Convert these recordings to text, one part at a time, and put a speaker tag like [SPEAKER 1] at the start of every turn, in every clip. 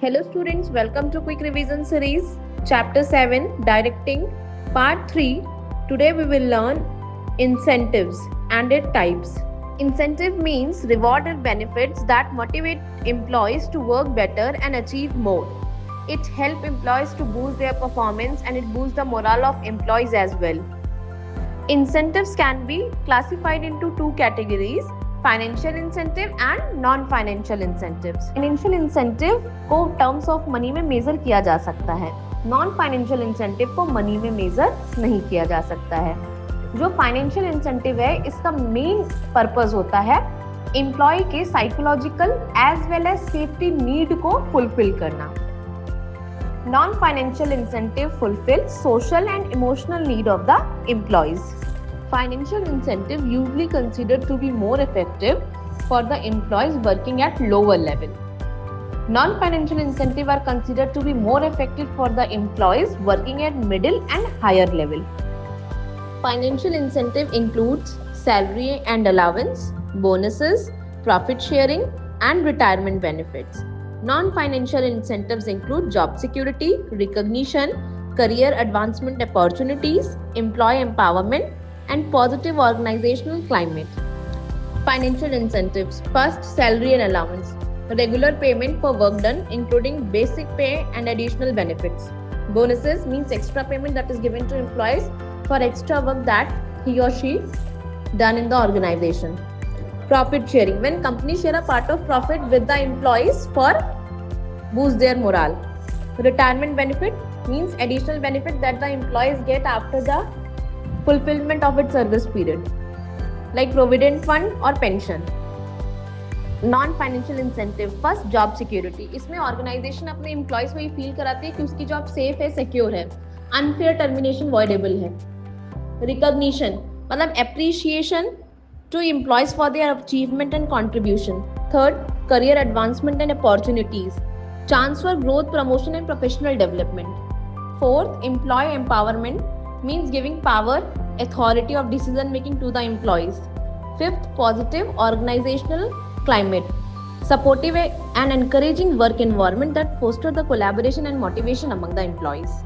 [SPEAKER 1] Hello students, welcome to Quick Revision Series, Chapter 7, Directing, Part 3. Today we will learn incentives and its types. Incentive means reward and benefits that motivate employees to work better and achieve more. It helps employees to boost their performance and it boosts the morale of employees as well. Incentives can be classified into two categories: financial incentive and non financial incentives. Financial incentive को terms of money में major किया जा सकता है, non financial incentive को money में major नहीं किया जा सकता है। जो फाइनेंशियल इंसेंटिव है, इसका मेन पर्पस होता है एम्प्लॉय के psychological as well as safety need को फुलफिल करना। Non financial incentive fulfil social and emotional need of the employees. Financial incentive usually considered to be more effective for the employees working at lower level. Non-financial incentive are considered to be more effective for the employees working at middle and higher level. Financial incentive includes salary and allowance, bonuses, profit sharing, and retirement benefits. Non-financial incentives include job security, recognition, career advancement opportunities, employee empowerment, and positive organizational climate. Financial incentives. First, salary and allowance. Regular payment for work done, including basic pay and additional benefits. Bonuses means extra payment that is given to employees for extra work that he or she done in the organization. Profit sharing. When companies share a part of profit with the employees for boost their morale. Retirement benefit means additional benefit that the employees get after the fulfillment of its service period, like provident fund or pension. Non financial incentive. First, job security. इसमें organisation अपने employees को ये feel कराती है कि उसकी job safe है, secure है, अनफेयर टर्मिनेशन वॉइडेबल है. रिकॉग्निशन मतलब appreciation to employees for their achievement and contribution. Third, career advancement and opportunities, chance for growth, promotion and professional development. Fourth, employee empowerment means giving power, authority of decision making to the employees. Fifth, positive organizational climate, supportive and encouraging work environment that foster the collaboration and motivation among the employees.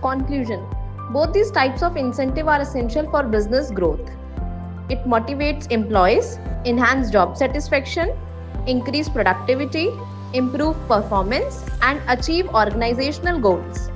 [SPEAKER 1] Conclusion: both these types of incentive are essential for business growth. It motivates employees, enhance job satisfaction, increase productivity, improve performance and achieve organizational goals.